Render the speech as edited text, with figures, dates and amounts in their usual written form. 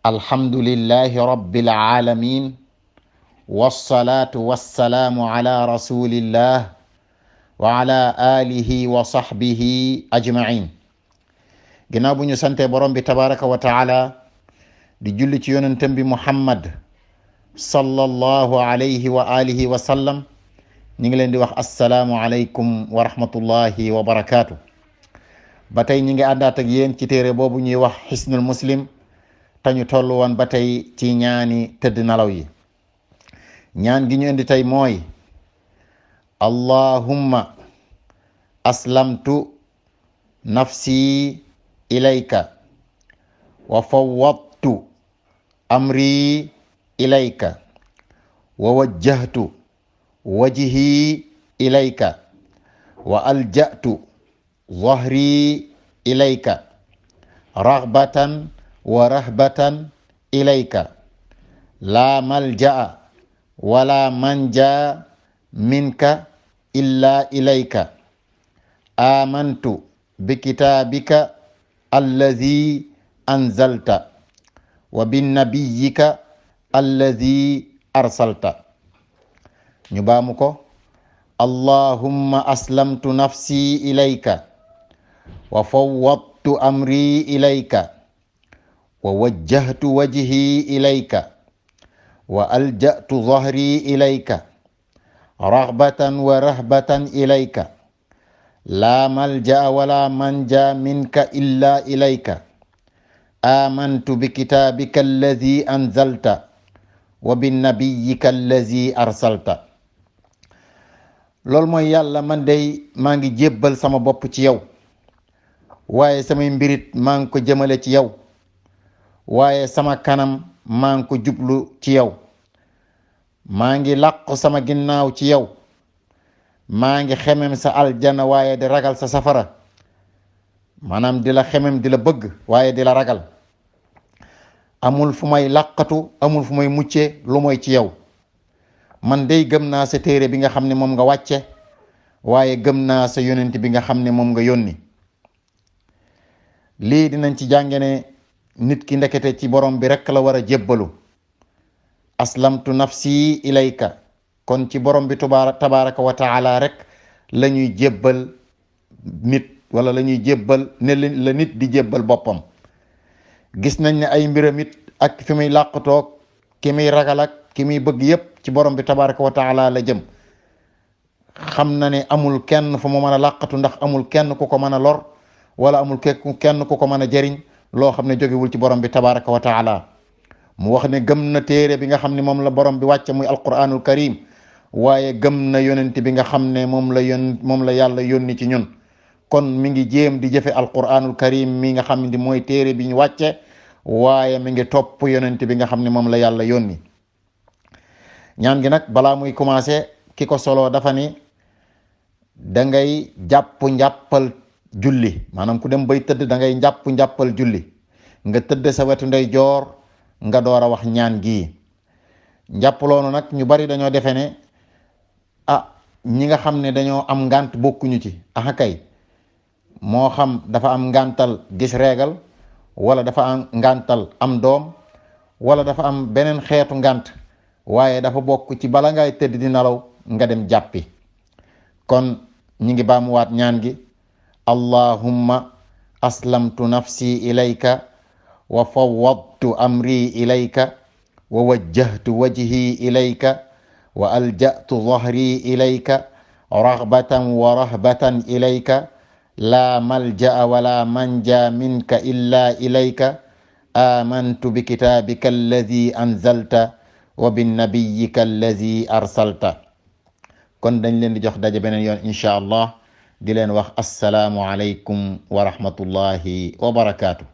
alhamdulillahi rabbil alamin wassalatu wassalamu ala rasulillah wa ala alihi wa sahbihi ajmain. ginnaaw bu ñu sante borom bi tabaraka wa taala di julli ci yonentam bi muhammad sallallahu alayhi wa alihi wa sallam, ñi ngi leen di wax assalaamu alaykum wa rahmatullahi wa barakaatu. ba tey ñi ngi àndaat ak yéen ci téere boobu ñuy wax xisnul muslim, tañu toll woon ba tey ci ñaani tëdd nalaw yi. ñaan gi ñu indi tey mooy allahumma aslamtu nafsi ilayka wa fawwadtu amri ilayka wa wajjahtu wajhi ilayka wa alja'tu dhahri ilayka raghbatan wa rahbatan ilayka la malja'a wala manja minka illa ilayka amantu bikitabika alladhi anzalta wa binnabiyyika alladhi arsalta. ñu baamu ko allahumma aslamtu nafsi ilayka wa fawwadtu amri ilayka wa wajjahtu wajhi ilayka wa alja'tu dhahri ilayka raghbatan wa rahbatan ilayka la malja'a wala manja minka illa ilayka amantu bikitabika alladhi anzalta wa binnabiyyika alladhi arsalta. loolu mooy yàlla, man dey maa ngi jébbal sama bopp ci yow, waaye samay mbirit maa ngi ko jëmale ci yow, waaye sama kanam maa ngi ko jublu ci yow, maa ngi làqu sama ginnaaw ci yow, maa ngi xemem sa aljana waaye di ragal sa safara, maanaam di la xemem di la bëgg waaye di la ragal. amul fu may làqatu, amul fu may mucce lu mooy ci yow. man dey gëm naa sa téere bi nga xam ne moom nga wàcce, waaye gëm naa sa yonent bi nga xam ne moom nga yónni. lii dinañ ci jànge ne nit ki ndekete ci borom bi rekk la war a jébbalu. aslamtu nafsi ilayka, kon ci borom bi tabaraka wa taala rek la ñuy jébbal nit, wala la ñuy jébbal ne la nit di jébbal boppam. gis nañ ne ay mbiram it ak fi muy làqatoog ki muy ragal ak ki muy bëgg yépp ci borom bi tabaraka wa taala la jëm. xam na ne amul kenn fu mu mën a làqatu, ndax amul kenn ku ko mën a lor, wala amul kenn ku ko mën a jariñ loo xam ne jógewul ci borom bi tabaraka wa taala. mu wax ne gëm na téere bi nga xam ne moom la borom bi wàcce muy alquranul karim, waaye gëm na yonent bi nga xam ne moom la yàlla yónni ci ñun. kon mi ngi jéem di jëfe alquranul karim mi nga xam ne mooy téere bi ñu wàcce, waaye mi ngi topp yonent bi nga xam ne moom la yàlla yónni. ñaan gi nag balaa muy commencé, ki ko solo dafa ni da ngay jàpp njàppal julli, maanaam ku dem bay tëdd da ngay jàpp njàppal julli, nga tëdd sa wetu ndeyjoor nga door a wax ñaan gi. njàpp loonu nag ñu bari dañoo defe ne ñi nga xam ne dañoo am ngànt bokkuñu ci. kay moo xam dafa am ngàntal gis reegal, wala dafa am ngàntal am doom, wala dafa am beneen xeetu ngànt, waaye dafa bokk ci bala ngay tëdd di nelaw nga dem jàppi. kon ñi ngi baamuwaat ñaan gi allahumma aslamtu nafsi ilayka wa fawwadtu amri ilayka wa wajjahtu wajhi ilayka wa alja'tu dhahri ilayka raghbatan wa rahbatan ilayka la malja'a wala manja minka illa ilayka amantu bikitabika alladhi anzalta wa binnabiyyika alladhi arsalta. kon dañ leen di jox daje beneen yoon incha allah, di leen wax assalaamu alaykum wa rahmatullahi wa barakaatu.